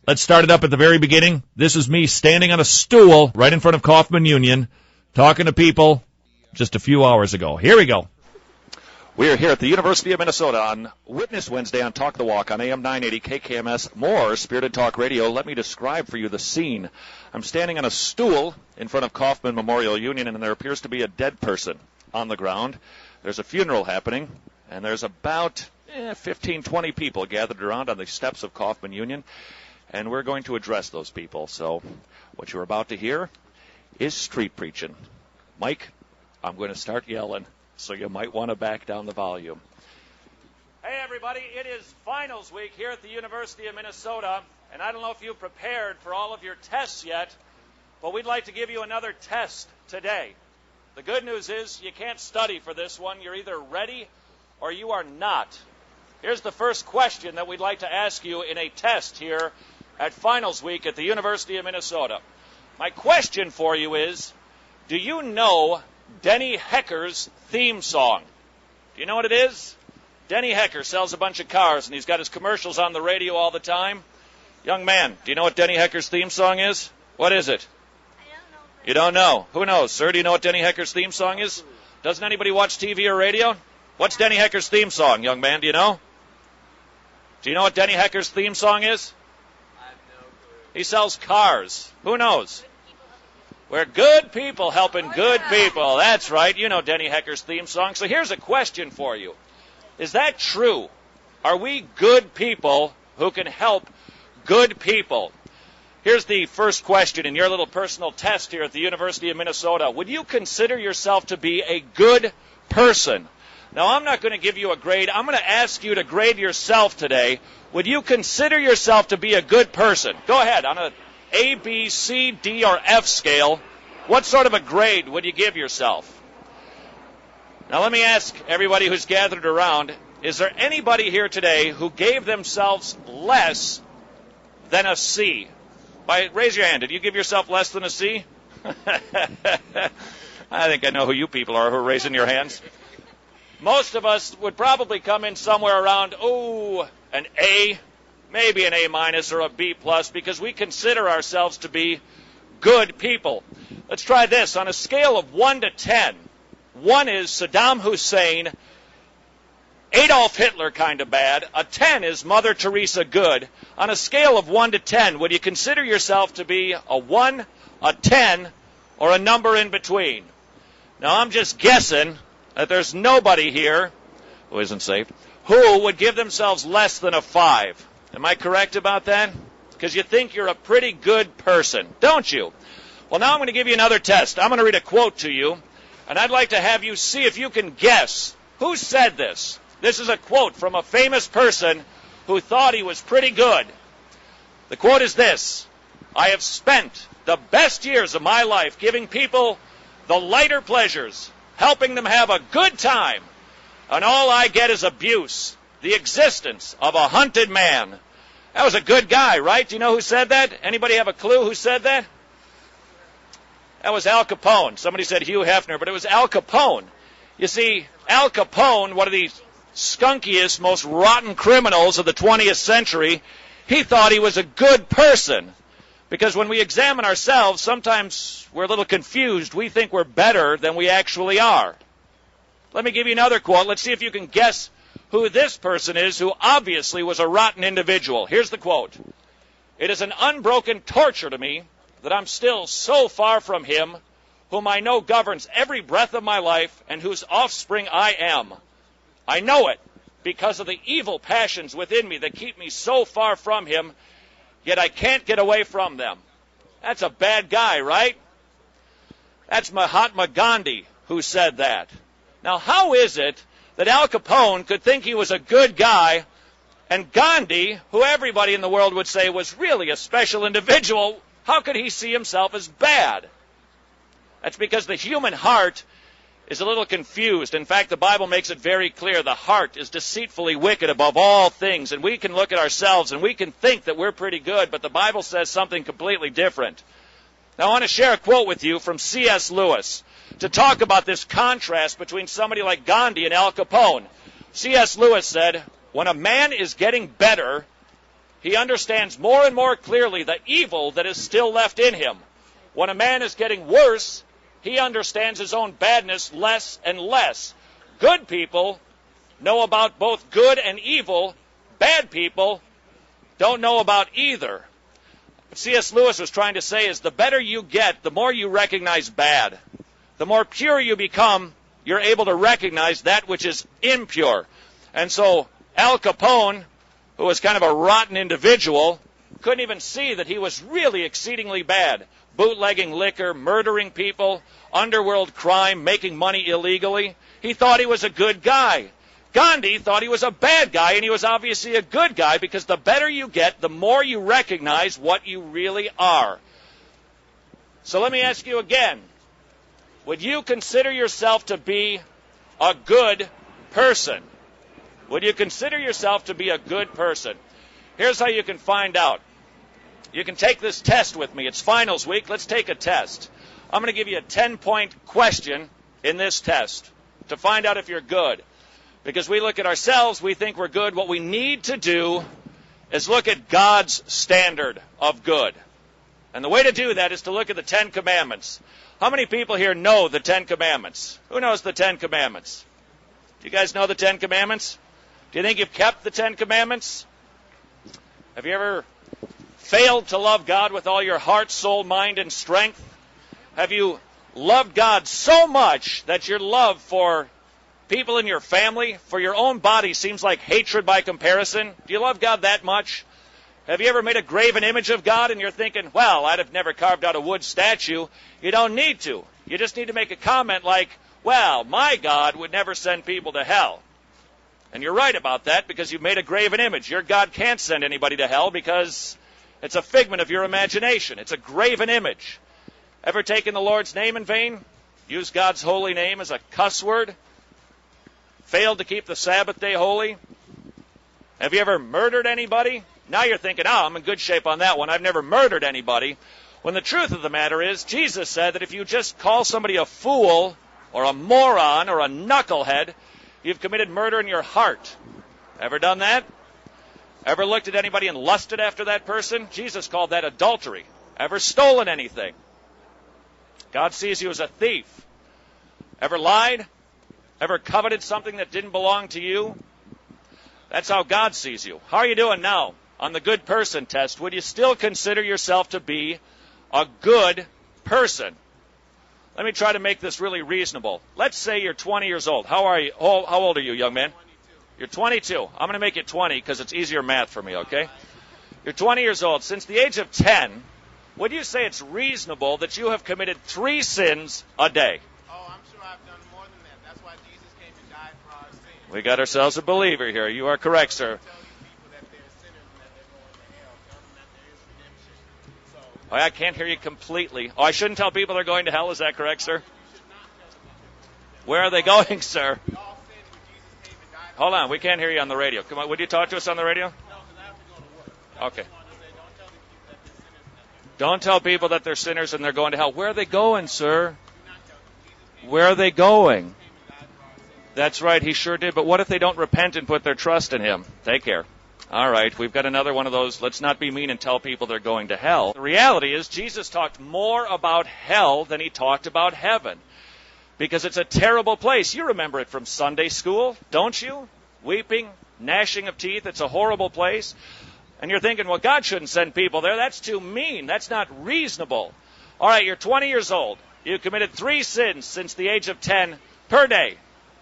Let's start it up at the very beginning. This is me standing on a stool right in front of Kaufman Union, talking to people just a few hours ago. Here we go. We are here at the University of Minnesota on Witness Wednesday on Talk the Walk on AM 980 KKMS. More Spirited Talk Radio. Let me describe for you the scene. I'm standing on a stool in front of Kaufman Memorial Union, and there appears to be a dead person on the ground. There's a funeral happening, and there's about 15, 20 people gathered around on the steps of Kaufman Union, and we're going to address those people. So what you're about to hear is street preaching. Mike, I'm going to start yelling, so you might want to back down the volume. Hey, everybody, it is finals week here at the University of Minnesota, and I don't know if you've prepared for all of your tests yet, but we'd like to give you another test today. The good news is you can't study for this one. You're either ready or you are not. Here's the first question that we'd like to ask you in a test here at finals week at the University of Minnesota. My question for you is, do you know Denny Hecker's theme song? Do you know what it is? Denny Hecker sells a bunch of cars, and he's got his commercials on the radio all the time. Young man, do you know what Denny Hecker's theme song is? What is it? I don't know. You don't know? Who knows? Sir, do you know what Denny Hecker's theme song is? Doesn't anybody watch TV or radio? What's Denny Hecker's theme song, young man? Do you know? Do you know what Denny Hecker's theme song is? I have no clue. He sells cars. Who knows? We're good people helping good people. That's right. You know Denny Hecker's theme song. So here's a question for you. Is that true? Are we good people who can help good people? Here's the first question in your little personal test here at the University of Minnesota. Would you consider yourself to be a good person? Now, I'm not going to give you a grade. I'm going to ask you to grade yourself today. Would you consider yourself to be a good person? Go ahead. On a A, B, C, D, or F scale, what sort of a grade would you give yourself? Now, let me ask everybody who's gathered around, is there anybody here today who gave themselves less than a C? Raise your hand. Did you give yourself less than a C? I think I know who you people are who are raising your hands. Most of us would probably come in somewhere around, an A, maybe an A minus or a B plus, because we consider ourselves to be good people. Let's try this. On a scale of 1 to 10, 1 is Saddam Hussein, Adolf Hitler kind of bad, a 10 is Mother Teresa good. On a scale of 1 to 10, would you consider yourself to be a 1, a 10, or a number in between? Now, I'm just guessing that there's nobody here who isn't saved who would give themselves less than a 5. Am I correct about that? Because you think you're a pretty good person, don't you? Well, now I'm going to give you another test. I'm going to read a quote to you, and I'd like to have you see if you can guess who said this. This is a quote from a famous person who thought he was pretty good. The quote is this: I have spent the best years of my life giving people the lighter pleasures, helping them have a good time, and all I get is abuse, the existence of a hunted man. That was a good guy, right? Do you know who said that? Anybody have a clue who said that? That was Al Capone. Somebody said Hugh Hefner, but it was Al Capone. You see, Al Capone, one of the skunkiest, most rotten criminals of the 20th century, he thought he was a good person. Because when we examine ourselves, sometimes we're a little confused. We think we're better than we actually are. Let me give you another quote. Let's see if you can guess who this person is who obviously was a rotten individual. Here's the quote. It is an unbroken torture to me that I'm still so far from him whom I know governs every breath of my life and whose offspring I am. I know it because of the evil passions within me that keep me so far from him, yet I can't get away from them. That's a bad guy, right? That's Mahatma Gandhi who said that. Now, how is it that Al Capone could think he was a good guy, and Gandhi, who everybody in the world would say was really a special individual, how could he see himself as bad? That's because the human heart is a little confused. In fact, the Bible makes it very clear the heart is deceitfully wicked above all things, and we can look at ourselves and we can think that we're pretty good, but the Bible says something completely different. Now, I want to share a quote with you from C.S. Lewis to talk about this contrast between somebody like Gandhi and Al Capone. C.S. Lewis said, when a man is getting better, he understands more and more clearly the evil that is still left in him. When a man is getting worse, he understands his own badness less and less. Good people know about both good and evil. Bad people don't know about either. What C.S. Lewis was trying to say is the better you get, the more you recognize bad. The more pure you become, you're able to recognize that which is impure. And so Al Capone, who was kind of a rotten individual, couldn't even see that he was really exceedingly bad. Bootlegging liquor, murdering people, underworld crime, making money illegally. He thought he was a good guy. Gandhi thought he was a bad guy, and he was obviously a good guy, because the better you get, the more you recognize what you really are. So let me ask you again. Would you consider yourself to be a good person? Would you consider yourself to be a good person? Here's how you can find out. You can take this test with me. It's finals week. Let's take a test. I'm going to give you a 10-point question in this test to find out if you're good. Because we look at ourselves, we think we're good. What we need to do is look at God's standard of good. And the way to do that is to look at the 10 Commandments. How many people here know the 10 Commandments? Who knows the 10 Commandments? Do you guys know the 10 Commandments? Do you think you've kept the 10 Commandments? Have you ever failed to love God with all your heart, soul, mind, and strength? Have you loved God so much that your love for people in your family, for your own body, seems like hatred by comparison? Do you love God that much? Have you ever made a graven image of God and you're thinking, well, I'd have never carved out a wood statue? You don't need to. You just need to make a comment like, well, my God would never send people to hell. And you're right about that, because you've made a graven image. Your God can't send anybody to hell because it's a figment of your imagination. It's a graven image. Ever taken the Lord's name in vain? Used God's holy name as a cuss word? Failed to keep the Sabbath day holy? Have you ever murdered anybody? Now you're thinking, I'm in good shape on that one. I've never murdered anybody. When the truth of the matter is, Jesus said that if you just call somebody a fool or a moron or a knucklehead, you've committed murder in your heart. Ever done that? Ever looked at anybody and lusted after that person? Jesus called that adultery. Ever stolen anything? God sees you as a thief. Ever lied? Ever coveted something that didn't belong to you? That's how God sees you. How are you doing now on the good person test? Would you still consider yourself to be a good person? Let me try to make this really reasonable. Let's say you're 20 years old. How are you? How old are you, young man? 22. You're 22. I'm going to make it 20 because it's easier math for me, okay? You're 20 years old. Since the age of 10, would you say it's reasonable that you have committed 3 sins a day? Oh, I'm sure I've done more than that. That's why Jesus came and died for our sins. We got ourselves a believer here. You are correct, sir. Oh, I can't hear you completely. Oh, I shouldn't tell people they're going to hell. Is that correct, sir? Where are they going, sir? Hold on. We can't hear you on the radio. Come on. Would you talk to us on the radio? Okay. Don't tell people that they're sinners and they're going to hell. Where are they going, sir? Where are they going? That's right. He sure did. But what if they don't repent and put their trust in him? Take care. All right, we've got another one of those. Let's not be mean and tell people they're going to hell. The reality is Jesus talked more about hell than he talked about heaven, because it's a terrible place. You remember it from Sunday school, don't you? Weeping, gnashing of teeth. It's a horrible place. And you're thinking, well, God shouldn't send people there. That's too mean. That's not reasonable. All right, you're 20 years old. You've committed 3 sins since the age of 10 per day.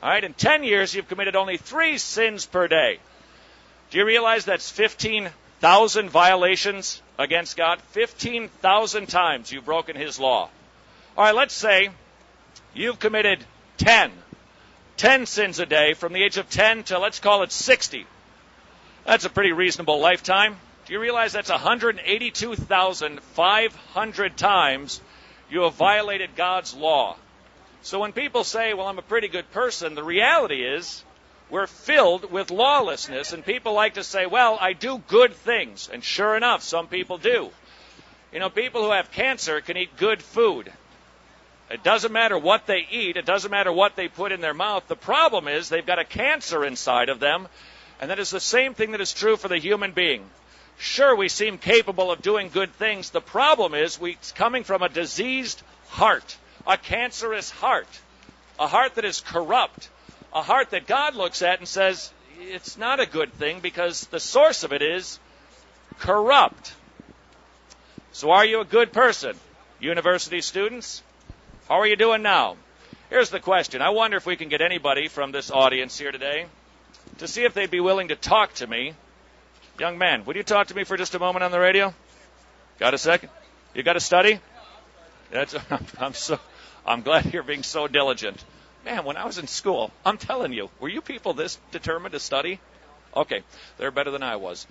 All right, in 10 years, you've committed only 3 sins per day. Do you realize that's 15,000 violations against God? 15,000 times you've broken his law. All right, let's say you've committed 10 sins a day from the age of 10 to, let's call it 60. That's a pretty reasonable lifetime. Do you realize that's 182,500 times you have violated God's law? So when people say, well, I'm a pretty good person, the reality is we're filled with lawlessness, and people like to say, well, I do good things. And sure enough, some people do. You know, people who have cancer can eat good food. It doesn't matter what they eat. It doesn't matter what they put in their mouth. The problem is they've got a cancer inside of them, and that is the same thing that is true for the human being. Sure, we seem capable of doing good things. The problem is it's coming from a diseased heart, a cancerous heart, a heart that is corrupt, a heart that God looks at and says, it's not a good thing because the source of it is corrupt. So are you a good person? University students, how are you doing now? Here's the question. I wonder if we can get anybody from this audience here today to see if they'd be willing to talk to me. Young man, would you talk to me for just a moment on the radio? Got a second? You got to study? I'm glad you're being so diligent. Man, when I was in school, I'm telling you, were you people this determined to study? Okay, they're better than I was.